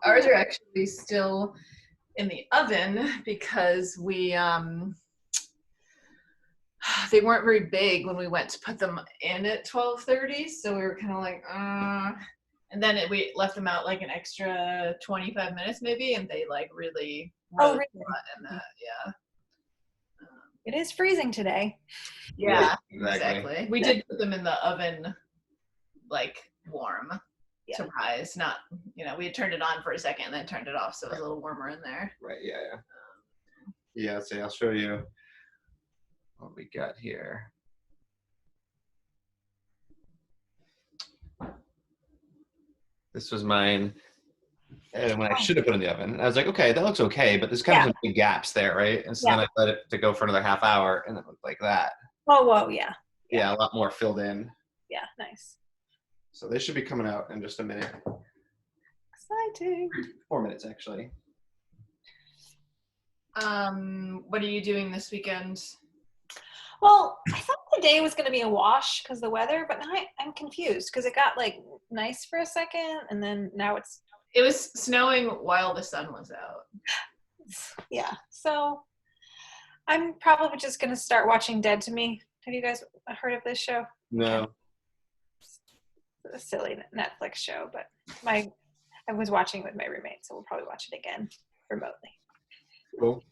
Ours are actually still in the oven because they weren't very big when we went to put them in at 12:30, so we were kind of like, and then we left them out like an extra 25 minutes maybe, and they like really hot in that, yeah. It is freezing today. Yeah, exactly. We did put them in the oven, like warm. Yeah. Surprise, not, we had turned it on for a second and then turned it off, so it was a little warmer in there. Right, yeah. So I'll show you what we got here. This was mine. And when I should have put it in the oven, I was like, okay, that looks okay, but there's kind of some big gaps there, right? And so then I let it to go for another half hour, and it looked like that. Oh, whoa, yeah. Yeah, a lot more filled in. Yeah, nice. So they should be coming out in just a minute. Exciting. 4 minutes, actually. What are you doing this weekend? Well, I thought the day was going to be a wash because of the weather, but now I'm confused because it got like nice for a second, and then now it was snowing while the sun was out. Yeah, so I'm probably just going to start watching Dead to Me. Have you guys heard of this show? No. It's a silly Netflix show, but I was watching it with my roommate, so we'll probably watch it again remotely. Cool.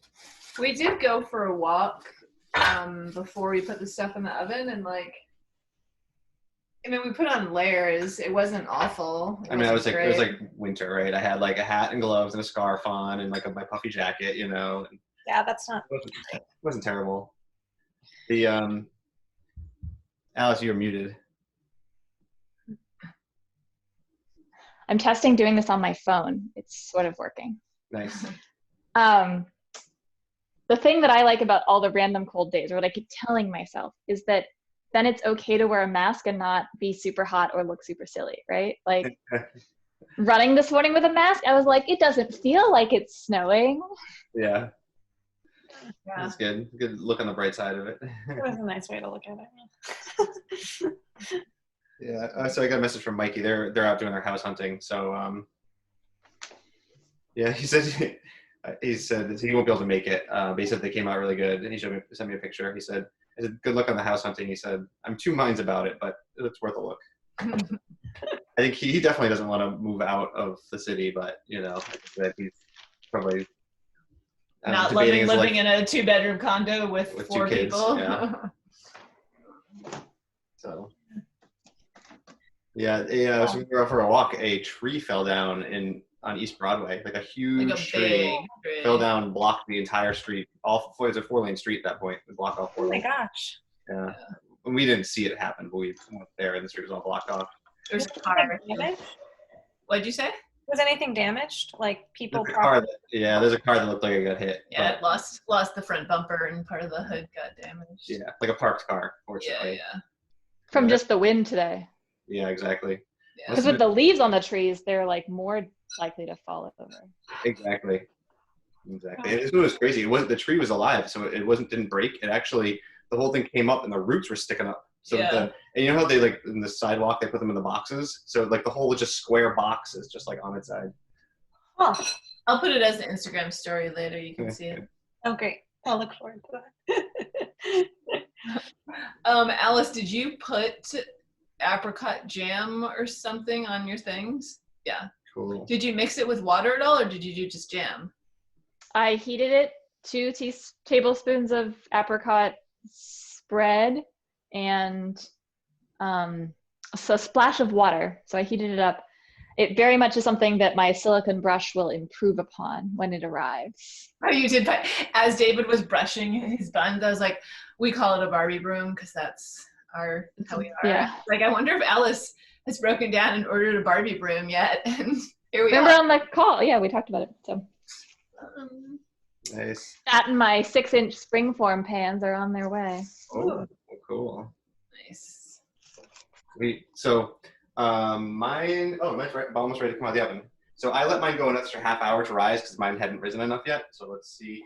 We did go for a walk before we put the stuff in the oven, and we put on layers. It wasn't awful. It was like winter, right? I had like a hat and gloves and a scarf on and like my puffy jacket, And yeah, that's not. It wasn't terrible. The Alice, you're muted. I'm testing doing this on my phone. It's sort of working. Nice. The thing that I like about all the random cold days, or what I keep telling myself, is that then it's okay to wear a mask and not be super hot or look super silly, right? Like running this morning with a mask, I was like, it doesn't feel like it's snowing. Yeah. That's good. Good look on the bright side of it. It was a nice way to look at it. Yeah. So I got a message from Mikey. They're out doing their house hunting. So yeah, he said that he won't be able to make it. But he said they came out really good, and he sent me a picture. He said, I said, good luck on the house hunting. He said, I'm 2 minds about it, but it's worth a look. I think he definitely doesn't want to move out of the city, but that he's probably not living in a 2-bedroom condo with 4 kids, people. Yeah. So so we were out for a walk. A tree fell down on East Broadway, like a huge tree fell down, blocked the entire street. It was a 4-lane street at that point. It blocked all 4 lanes. Oh my gosh. Yeah. And we didn't see it happen, but we went there and the street was all blocked off. There's a car. What'd you say? Was anything damaged? Like people? There's a car that looked like it got hit. Yeah, it lost the front bumper and part of the hood got damaged. Yeah, like a parked car, fortunately. Yeah. From just the wind today. Yeah, exactly. Because with the leaves on the trees, they're like more likely to fall over. Exactly. And this was crazy. The tree was alive, so it didn't break. It actually, the whole thing came up and the roots were sticking up. So and you know how they like in the sidewalk they put them in the boxes? So like the whole just square box is just like on its side. Huh. I'll put it as an Instagram story later. You can see it. Okay, I'll look forward to that. Alice, did you put apricot jam or something on your things? Yeah. Cool. Did you mix it with water at all, or did you do just jam? I heated it, 2 tablespoons of apricot spread and a splash of water. So I heated it up. It very much is something that my silicone brush will improve upon when it arrives. Oh, you did. As David was brushing his buns, I was like, we call it a Barbie broom because that's how we are. Yeah. Like, I wonder if Alice has broken down and ordered a Barbie broom yet. And here we Remember are. on the call? Yeah, we talked about it. So. Nice. That and my 6-inch springform pans are on their way. Oh, cool. Nice. Sweet. So mine's almost ready to come out of the oven. So I let mine go an extra half hour to rise because mine hadn't risen enough yet. So let's see.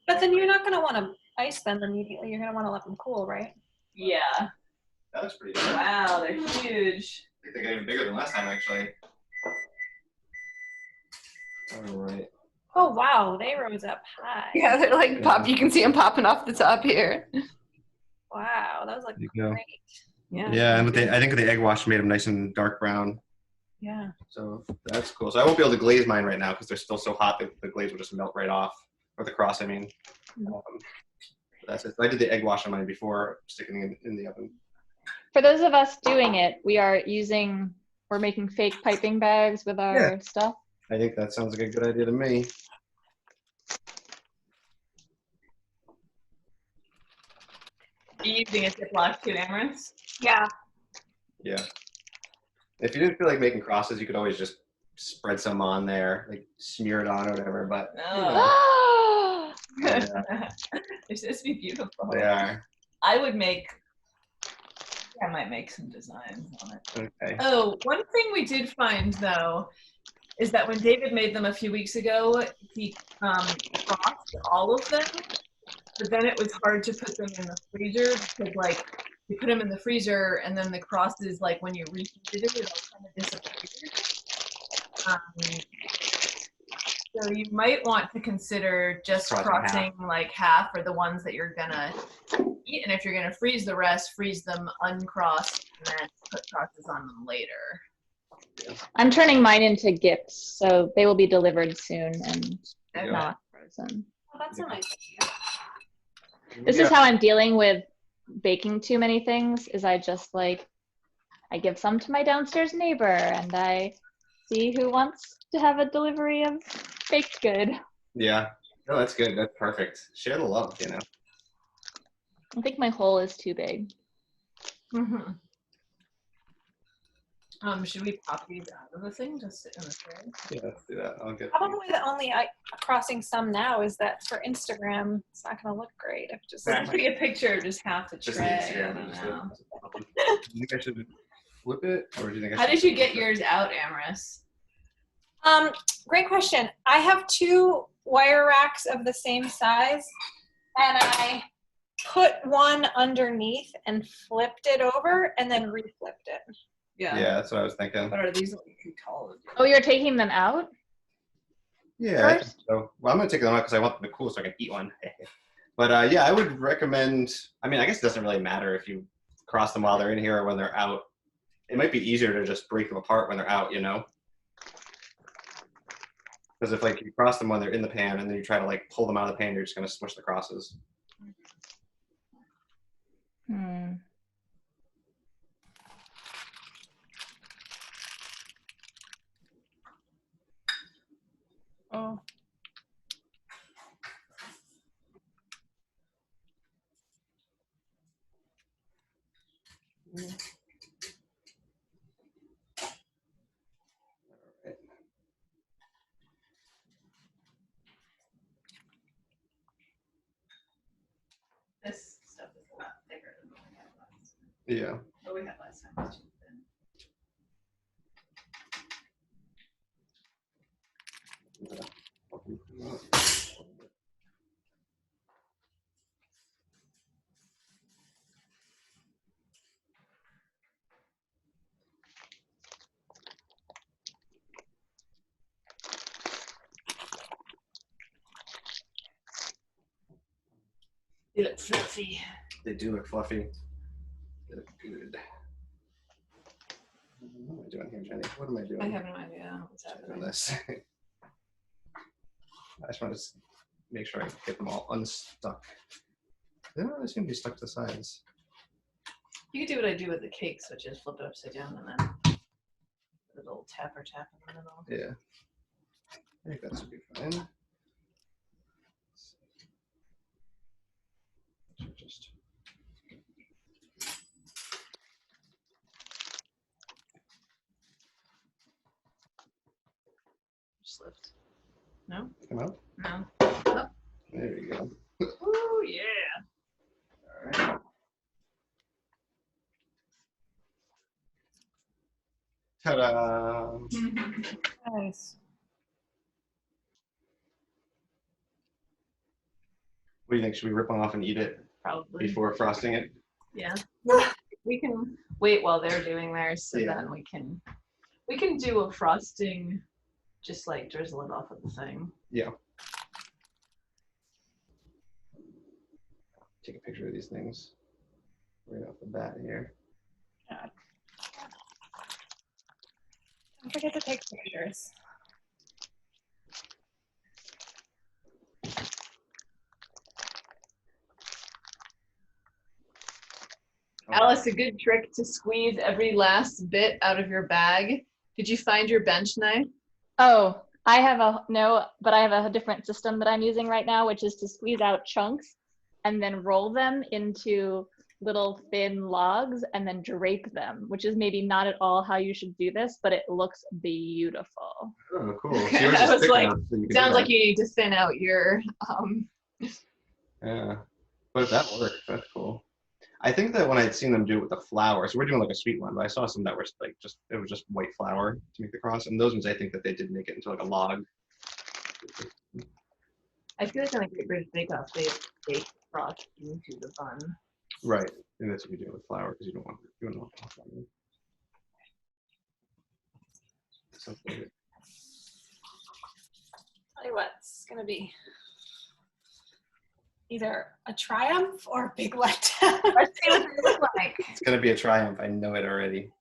But then you're not going to want to ice them immediately. You're going to want to let them cool, right? Yeah. That looks pretty good. Wow, they're huge. I think they got even bigger than last time, actually. All right. Oh wow, they rose up high. Yeah, they're like pop. You can see them popping off the top here. Wow, those look There you go. great. Yeah. Yeah, and I think the egg wash made them nice and dark brown. Yeah. So that's cool. So I won't be able to glaze mine right now because they're still so hot that the glaze will just melt right off. Or the cross, I mean. That's it. So I did the egg wash on mine before sticking it in the oven. For those of us doing it, we're making fake piping bags with our stuff. I think that sounds like a good idea to me. Are you using a Ziploc too, Amaranth? Yeah. Yeah. If you didn't feel like making crosses, you could always just spread some on there, like smear it on or whatever. But Oh. yeah, They're supposed to be beautiful. they are. I might make some designs on it. Okay. Oh, one thing we did find though is that when David made them a few weeks ago, he crossed all of them, but then it was hard to put them in the freezer because like you put them in the freezer and then the crosses, like when you reheated it, it all kind of disappeared. So you might want to consider just crossing like half for the ones that you're gonna eat, and if you're gonna freeze the rest, freeze them uncrossed and then put crosses on them later. I'm turning mine into gifts, so they will be delivered soon and Yeah. not frozen. Oh, that's a nice idea. This is how I'm dealing with baking too many things, is I give some to my downstairs neighbor and I see who wants to have a delivery of baked good. Yeah. No, that's good. That's perfect. Share the love, you know. I think my hole is too big. Mm-hmm. Should we pop these out of the thing? Just sit in the tray? Yeah, let's do that. I'll get Probably the only crossing some now is that for Instagram, it's not going to look great if just. Let's take a picture of just half the just tray. the I Instagram. don't Just know. do you think I should flip it, or do you think I should? How did you get yours out, Amaris? Great question. I have 2 wire racks of the same size, and I put one underneath and flipped it over, and then reflipped it. Yeah, that's what I was thinking. But are these like too tall? Oh, you're taking them out? Yeah, I think First? so. Well, I'm gonna take them out because I want them to cool so I can eat one. But yeah, I would recommend. I mean, I guess it doesn't really matter if you cross them while they're in here or when they're out. It might be easier to just break them apart when they're out, you know. Because if like you cross them when they're in the pan and then you try to like pull them out of the pan, you're just gonna smush the crosses. Hmm. Oh. This stuff is a lot thicker than what we had last time. Yeah. What we had last time was too thin. They look fluffy. They do look fluffy. They look good. What am I doing here, Jenny? What am I doing? I have no idea what's Doing happening. this. I just want to make sure I get them all unstuck. They don't really seem to be stuck to the sides. You could do what I do with the cakes, which is flip it upside down and then put a little tapper tap in the middle. Yeah. I think that should be fine. Just Slipped. No? come out. No. There you go. Ooh, yeah. All right. Ta-da! Nice. What do you think? Should we rip one off and eat it Probably. before frosting it? Yeah. We can wait while they're doing theirs, so Yeah. then we can do a frosting just like drizzle it off of the thing. Yeah. Take a picture of these things right off the bat here. God. Don't forget to take pictures. Alice, a good trick to squeeze every last bit out of your bag. Did you find your bench knife? Oh, I have a different system that I'm using right now, which is to squeeze out chunks and then roll them into little thin logs and then drape them, which is maybe not at all how you should do this, but it looks beautiful. Oh, cool. Okay, So yours I is was thick like, enough so you can do Sounds that. like you need to thin out your. Yeah, but that worked. That's cool. I think that when I'd seen them do it with the flour, so we're doing like a sweet one, but I saw some that were like it was just white flour to make the cross, and those ones I think that they did make it into like a log. I feel like on a Great British Bake Off, they bake cross into the bun. Right, and that's what you do with flour because you don't want flour. So good. Tell you what, it's gonna be either a triumph or a big letdown. Let's see what they look like. It's gonna be a triumph. I know it already.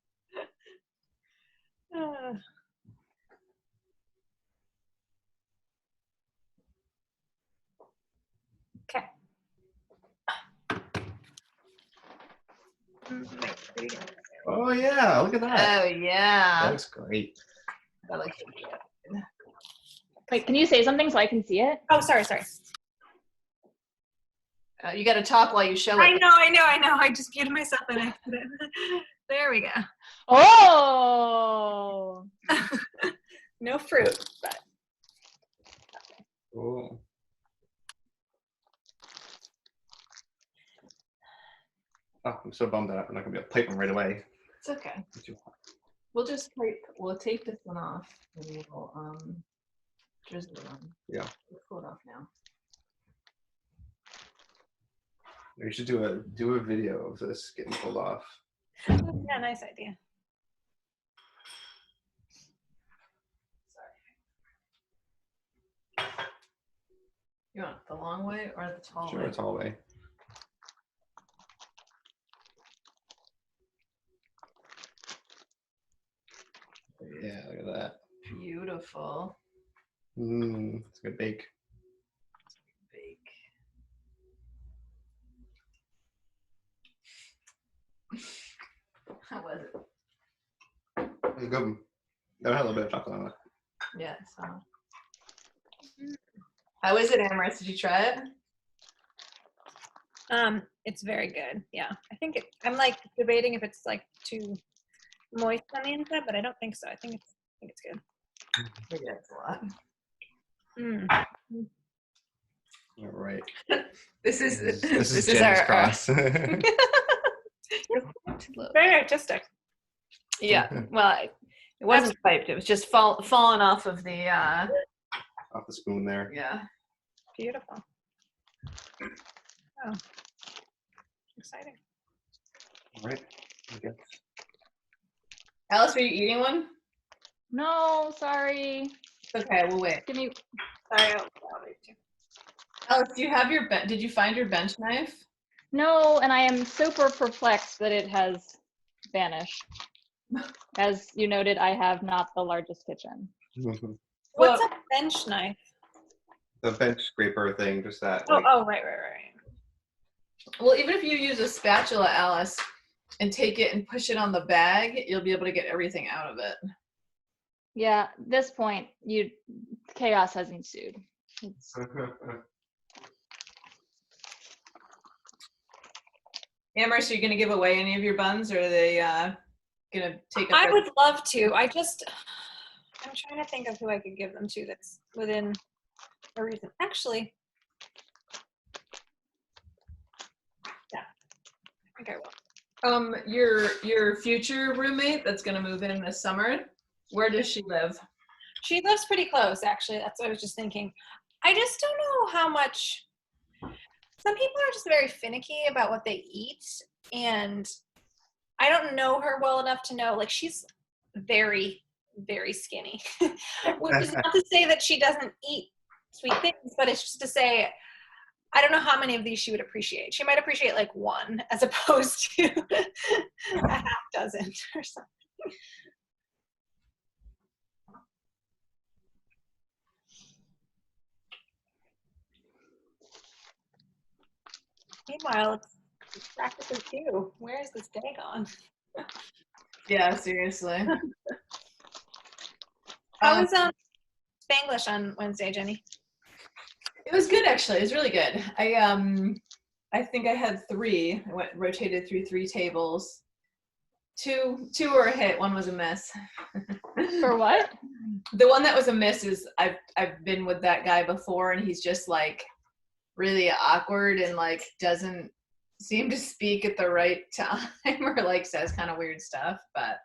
Okay. Oh yeah, look at that. Oh That yeah. looks great. That looks good. Wait, can you say something so I can see it? Oh, sorry. You got to talk while you show I it. know. I just muted myself and I put it. There we go. Oh! No fruit, but Cool. Oh, I'm so bummed that I'm not gonna be able to pipe them right away. It's okay. We'll tape this one off and we'll drizzle them. Yeah. We'll pull it off now. We should do a video of this getting pulled off. yeah, nice idea. Sorry. You want the long way or the tall Sure, way? a tall way. Yeah, look at that. Beautiful. It's a good bake. Bake. How was it? It was good. That had a little bit of chocolate on it. Yeah, so. How is it, Amaris? Did you try it? It's very good. Yeah, I'm like debating if it's like too moist on the inside, but I don't think so. I think it's good. Yeah, it's a lot. All right. This is Jenny's our cross. Very artistic. Yeah. Well, it wasn't piped. It was just falling off of the. Off the spoon there. Yeah. Beautiful. Oh, exciting. All right. Okay. Alice, were you eating one? No, sorry. Okay, we'll wait. Give me. Sorry, I'll wait too. Alice, do you have did you find your bench knife? No, and I am super perplexed that it has vanished. As you noted, I have not the largest kitchen. What's a bench knife? The bench scraper thing, just that. Oh, right. Well, even if you use a spatula, Alice, and take it and push it on the bag, you'll be able to get everything out of it. Yeah, at this point, chaos has ensued. Amherst, are you going to give away any of your buns, or are they going to take up? I would love to. I'm trying to think of who I could give them to that's within a reason. Actually, yeah, I think I will. Your future roommate that's going to move in this summer, where does she live? She lives pretty close, actually. That's what I was just thinking. I just don't know how much. Some people are just very finicky about what they eat, and I don't know her well enough to know. Like, she's very very skinny. Which is not to say that she doesn't eat sweet things, but it's just to say, I don't know how many of these she would appreciate. She might appreciate like one as opposed to a half dozen or something. Meanwhile, it's practically 2. Where is this day gone? Yeah, seriously. How was Spanglish on Wednesday, Jenny? It was good, actually. It was really good. I think I had 3. I rotated through 3 tables. Two were a hit. 1 was a miss. For what? The one that was a miss is I've been with that guy before, and he's just like really awkward and like doesn't seem to speak at the right time or like says kind of weird stuff, but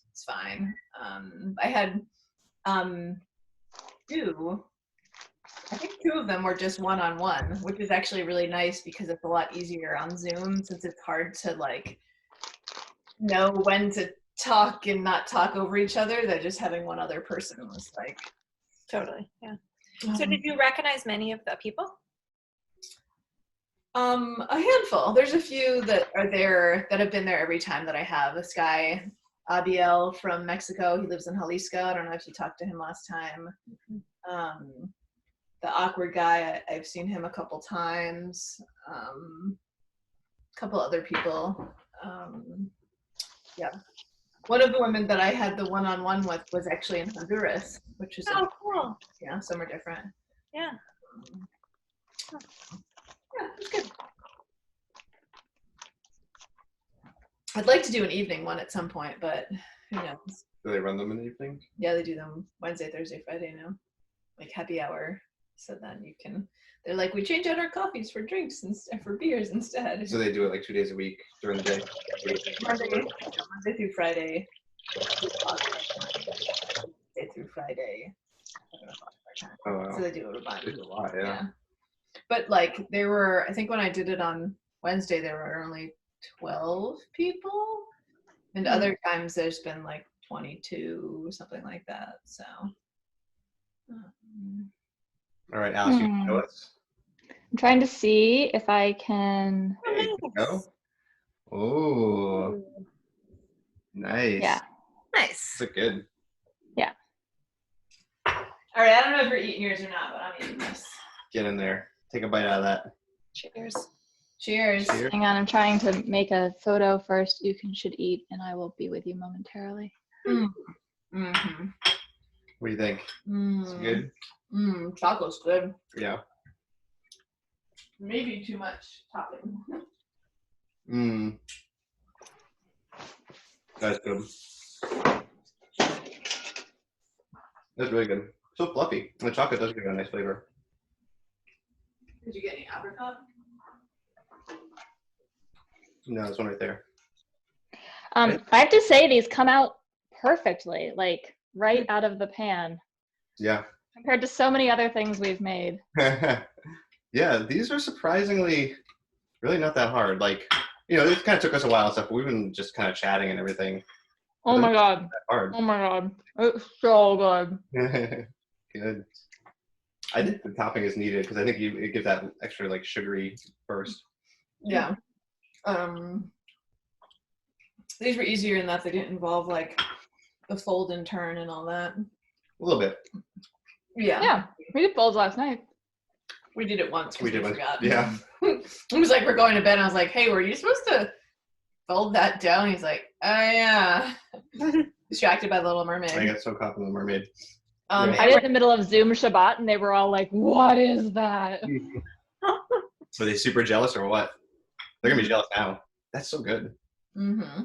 it's fine. I had 2. I think 2 of them were just one-on-one, which is actually really nice because it's a lot easier on Zoom since it's hard to like know when to talk and not talk over each other. That just having one other person was like Totally, yeah. So did you recognize many of the people? A handful. There's a few that are there that have been there every time that I have. This guy, Abiel from Mexico, he lives in Jalisco. I don't know if you talked to him last time. The awkward guy, I've seen him a couple times. A couple other people. Yeah. One of the women that I had the one-on-one with was actually in Honduras, which is Cool. yeah, somewhere different. Yeah. Yeah, it's good. I'd like to do an evening one at some point, but who knows? Do they run them in the evening? Yeah, they do them Wednesday, Thursday, Friday now. Like happy hour. So then you can, they're like, we change out our coffees for drinks instead, for beers instead. So they do it like 2 days a week during the day? Monday through Friday. Monday through Friday. Oh, wow. So they do it a bunch. It's a lot, yeah. But like there were, I think when I did it on Wednesday, there were only 12 people. And other times there's been like 22, something like that. So. All right, Alice, you know us? I'm trying to see if I can. Hey, go. Oh, nice. Yeah. Nice. Look good. Yeah. All right, I don't know if you're eating yours or not, but I'm eating this. Get in there. Take a bite out of that. Cheers. Cheers. Cheers. Hang on, I'm trying to make a photo first. You should eat, and I will be with you momentarily. Mm-hmm. What do you think? It's good? Chocolate's good. Yeah. Maybe too much topping. That's good. That's really good. So fluffy. The chocolate does give it a nice flavor. Did you get any apricot? No, this one right there. I have to say these come out perfectly, like right out of the pan. Yeah. Compared to so many other things we've made. Yeah, these are surprisingly really not that hard. Like, you know, it kind of took us a while and stuff, but we've been just kind of chatting and everything. Oh my god. That hard. Oh my god. It's so good. Good. I think the topping is needed because I think it gives that extra like sugary burst. Yeah. These were easier in that they didn't involve like the fold and turn and all that. A little bit. Yeah. Yeah. We did folds last night. We did it once because we forgot. Yeah. It was like we're going to bed and I was like, hey, were you supposed to fold that down? He's like, oh yeah. Distracted by the Little Mermaid. I got so caught in the mermaid. I did it in the middle of Zoom Shabbat and they were all like, what is that? Were they super jealous or what? They're gonna be jealous now. That's so good. Mm-hmm.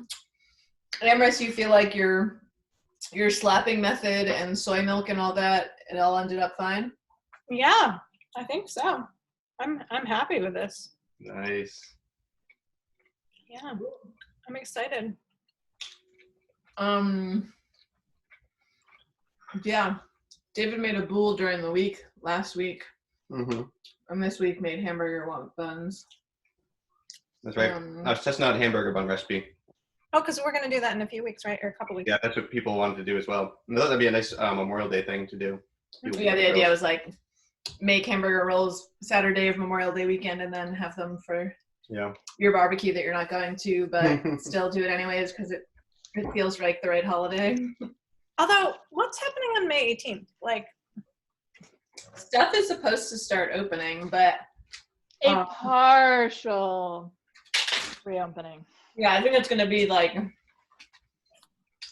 Amorous, you feel like your slapping method and soy milk and all that, it all ended up fine? Yeah, I think so. I'm happy with this. Nice. Yeah, I'm excited. Yeah. David made a boule during the week, last week. Mm-hmm. And this week made hamburger buns. That's right. I was testing out a hamburger bun recipe. Oh, because we're gonna do that in a few weeks, right? Or a couple weeks. Yeah, that's what people wanted to do as well. And that'd be a nice Memorial Day thing to do. People Yeah, do the idea grills. was like make hamburger rolls Saturday of Memorial Day weekend and then have them for Yeah. your barbecue that you're not going to, but still do it anyways because it feels like the right holiday. Although, what's happening on May 18th? Like, Stuff is supposed to start opening, but A partial reopening. yeah, I think it's gonna be like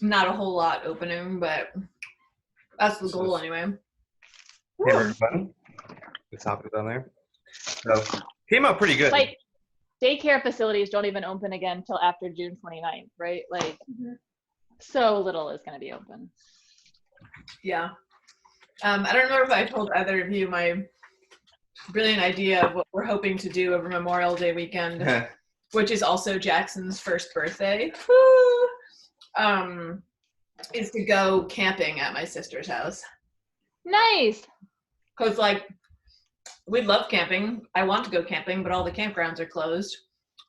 not a whole lot opening, but that's the goal anyway. Hamburger bun. The top is on there. So came out pretty good. Like, daycare facilities don't even open again until after June 29th, right? Like, so little is going to be open. Yeah. I don't remember if I told either of you my brilliant idea of what we're hoping to do over Memorial Day weekend, which is also Jackson's first birthday. Woo! Is to go camping at my sister's house. Nice. Because, like, we love camping. I want to go camping, but all the campgrounds are closed.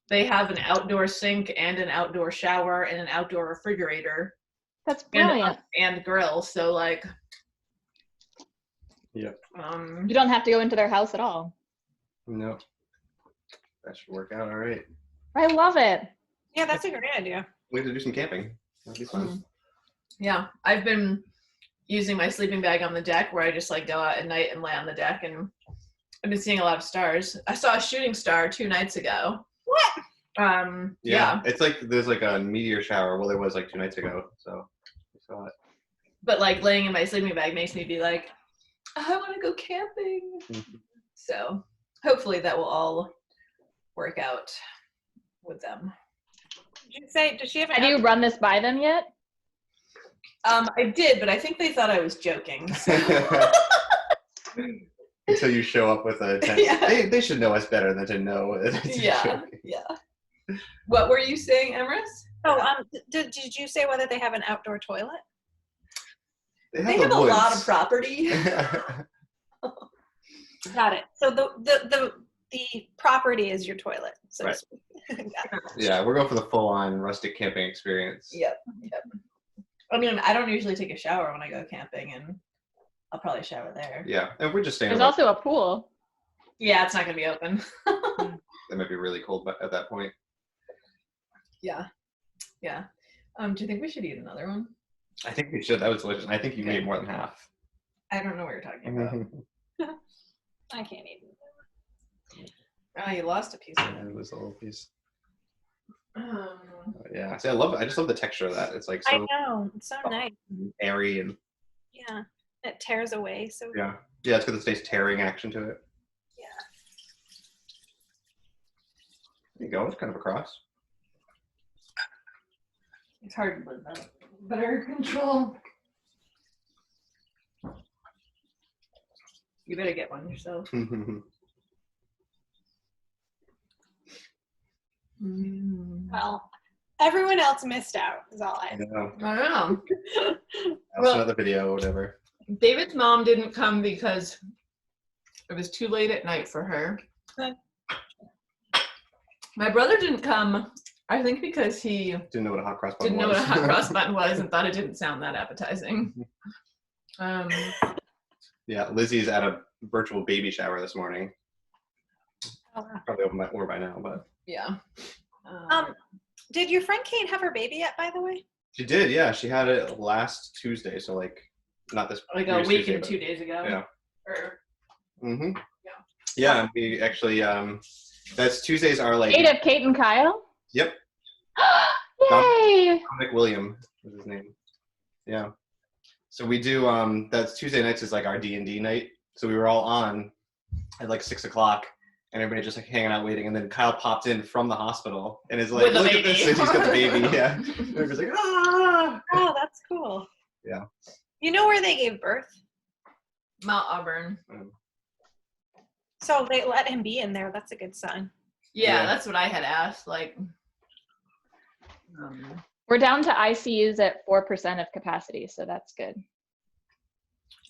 They have an outdoor sink and an outdoor shower and an outdoor refrigerator. That's brilliant. And grill. So, like, Yeah. You don't have to go into their house at all. No. That should work out all right. I love it. yeah, that's a great idea. We have to do some camping. That'd be fun. Yeah, I've been using my sleeping bag on the deck where I just like go out at night and lay on the deck, and I've been seeing a lot of stars. I saw a shooting star 2 nights ago. What? Yeah. It's like there's like a meteor shower. Well, there was like 2 nights ago. So I saw it. But like laying in my sleeping bag makes me be like, I want to go camping. So hopefully that will all work out with them. Did you say, does she have an Have you run this by them yet? I did, but I think they thought I was joking. So. Until you show up with a tent. Yeah. They should know us better than to know. Yeah. What were you saying, Emrys? Oh, did you say whether they have an outdoor toilet? They They have a lot of property. Got it. So the property is your toilet. So Right. Got it. Yeah, we're going for the full-on rustic camping experience. Yep. I mean, I don't usually take a shower when I go camping, and I'll probably shower there. Yeah, and we're just staying. There's also a pool. Yeah, it's not gonna be open. It might be really cold at that point. Yeah. Do you think we should eat another one? I think we should. That was delicious. I think you Okay. made more than half. I don't know what you're talking about. I can't eat. Oh, you lost a piece of Yeah, it. it was a little piece. Um, Yeah, see, I just love the texture of that. It's like I so know. It's so nice. airy and Yeah. It tears away. So yeah, it's got this nice tearing action to it. Yeah. There you go. It's kind of a cross. it's hard with butter control. You better get one yourself. well, everyone else missed out. Is all I. I know. I don't know. That's Well- another video, or whatever. David's mom didn't come because it was too late at night for her. Good. My brother didn't come, I think, because he Didn't know what a hot cross bun didn't know was. what a hot cross bun was and thought it didn't sound that appetizing. Yeah, Lizzie's at a virtual baby shower this morning. Oh, wow. Probably over by now, but Yeah. Did your friend Kate have her baby yet? By the way. she did. Yeah, she had it last Tuesday, so like not this. Like a previous week Tuesday, and but- 2 days ago. Yeah. Or, Mm-hmm. Yeah. Yeah, and we actually that's Tuesdays are like Kate of Kate and Kyle? Yep. Yay! Dominic William is his name. Yeah. So we do that's Tuesday nights is like our D&D night. So we were all on at like 6:00 and everybody just like hanging out waiting, and then Kyle popped in from the hospital and is like, With the look at baby. this, and he's got the baby. Yeah. And everybody's like, ah. Oh, that's cool. Yeah. You know where they gave birth? Mount Auburn. So they let him be in there. That's a good sign. Yeah, Yeah. that's what I had asked. Like, We're down to ICUs at 4% of capacity, so that's good.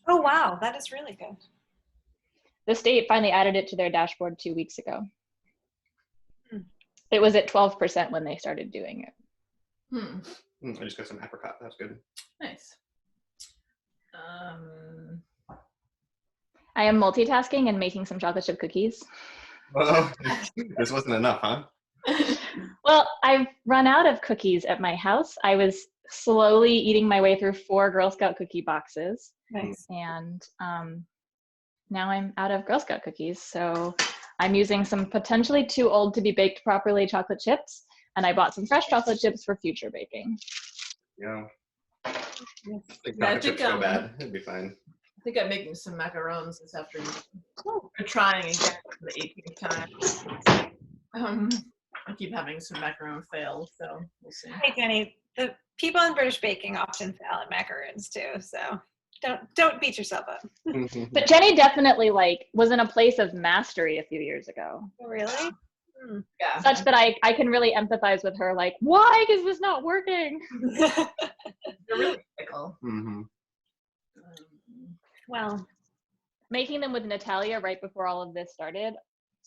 Oh wow, that is really good. The state finally added it to their dashboard 2 weeks ago. Hmm. It was at 12% when they started doing it. I just got some apricot. That's good. Nice. I am multitasking and making some chocolate chip cookies. Oh, this wasn't enough, huh? Well, I've run out of cookies at my house. I was slowly eating my way through 4 Girl Scout cookie boxes. Nice. And now I'm out of Girl Scout cookies. So I'm using some potentially too old to be baked properly chocolate chips. And I bought some fresh chocolate chips for future baking. Yeah. Like Yeah, I chocolate chips think, so bad. It'd be fine. I think I'm making some macarons this afternoon. We're trying again for the 18th time. I keep having some macaron fails, so we'll see. Hey Jenny, the people in British baking often fail at macarons too, so don't beat yourself up. But Jenny definitely was in a place of mastery a few years ago. Really? Yeah. Such that I can really empathize with her, why is this not working? They're really fickle. Well, making them with Natalia right before all of this started,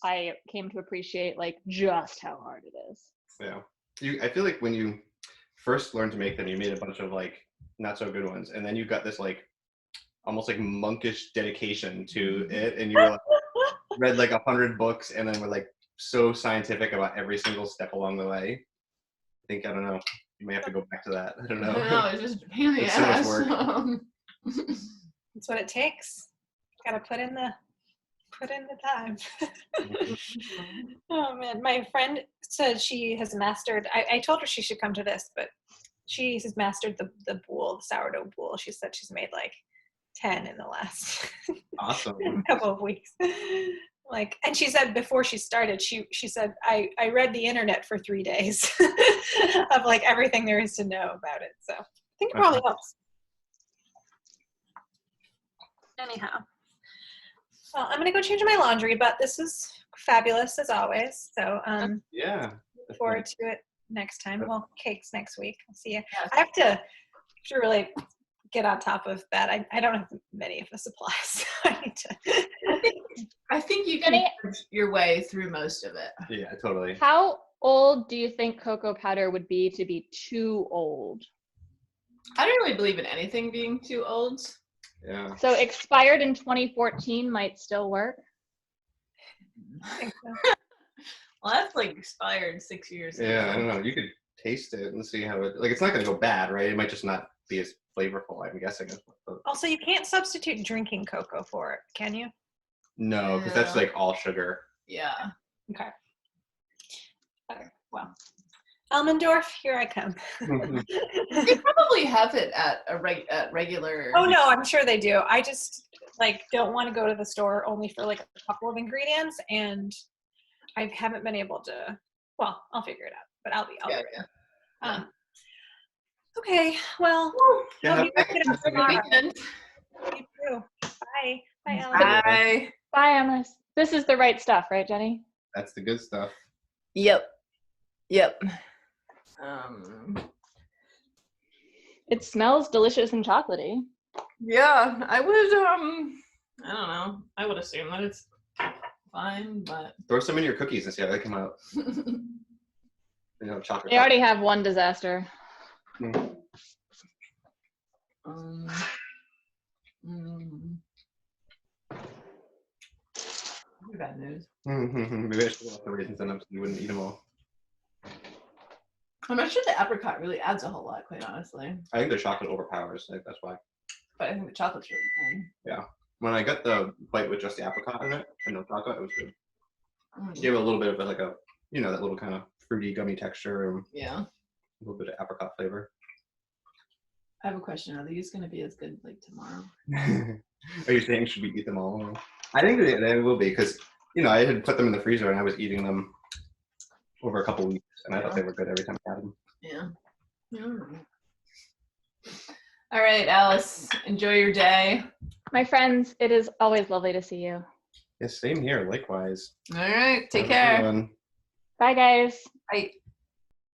I came to appreciate just how hard it is. Yeah. I feel like when you first learned to make them, you made a bunch of not so good ones, and then you got this almost monkish dedication to it, and you were read 100 books, and then were so scientific about every single step along the way. I don't know. You may have to go back to that. I don't know. I don't know, it's just a pain in the It's so much ass. work. that's what it takes. Gotta put in the time. Oh man, my friend said she has mastered. I told her she should come to this, but she has mastered the sourdough boule. She said she's made 10 in the last Awesome. couple of weeks. And she said before she started, she said, I read the internet for 3 days of everything there is to know about it. So I think it probably helps. Anyhow. Well, I'm gonna go change my laundry, but this is fabulous as always. So Yeah. look forward to it next time. Well, cakes next week. I'll see you. I have to really get on top of that. I don't have many of the supplies. So I need to. I think you can push your way through most of it. Yeah, totally. How old do you think cocoa powder would be to be too old? I don't really believe in anything being too old. Yeah. So expired in 2014 might still work? Well, that's expired 6 years ago. Yeah, I don't know. You could taste it and see how it. It's not going to go bad, right? It might just not be as flavorful, I'm guessing. Also, you can't substitute drinking cocoa for it, can you? No, because that's all sugar. Yeah. Okay. Well, Elmendorf, here I come. They probably have it at regular. Oh no, I'm sure they do. I just don't want to go to the store only for a couple of ingredients, and I haven't been able to. Well, I'll figure it out, but I'll figure it out. Okay, well, Yeah, I'll be back in Have a good weekend. You too. Bye. Bye, Ellen. Bye. Bye, Emma. This is the right stuff, right, Jenny? That's the good stuff. Yep. It smells delicious and chocolatey. Yeah, I would. I don't know. I would assume that it's fine, but Throw some in your cookies and see how they come out. Chocolate. They already have one disaster. Bad news. Maybe I should put the raisins in them so you wouldn't eat them all. I'm not sure the apricot really adds a whole lot, quite honestly. I think the chocolate overpowers. That's why. But I think the chocolate's really good. Yeah. When I got the bite with just the apricot in it and no chocolate, it was good. Gave it a little bit of that little kind of fruity, gummy texture and Yeah. a little bit of apricot flavor. I have a question. Are these going to be as good tomorrow? Are you saying should we eat them all? I think they will be because I had put them in the freezer and I was eating them over a couple weeks and I thought they were good every time I had them. Yeah. All right, Alice. Enjoy your day. My friends, it is always lovely to see you. Yes, same here. Likewise. All right. Take Have a good care. one. Bye, guys. Bye.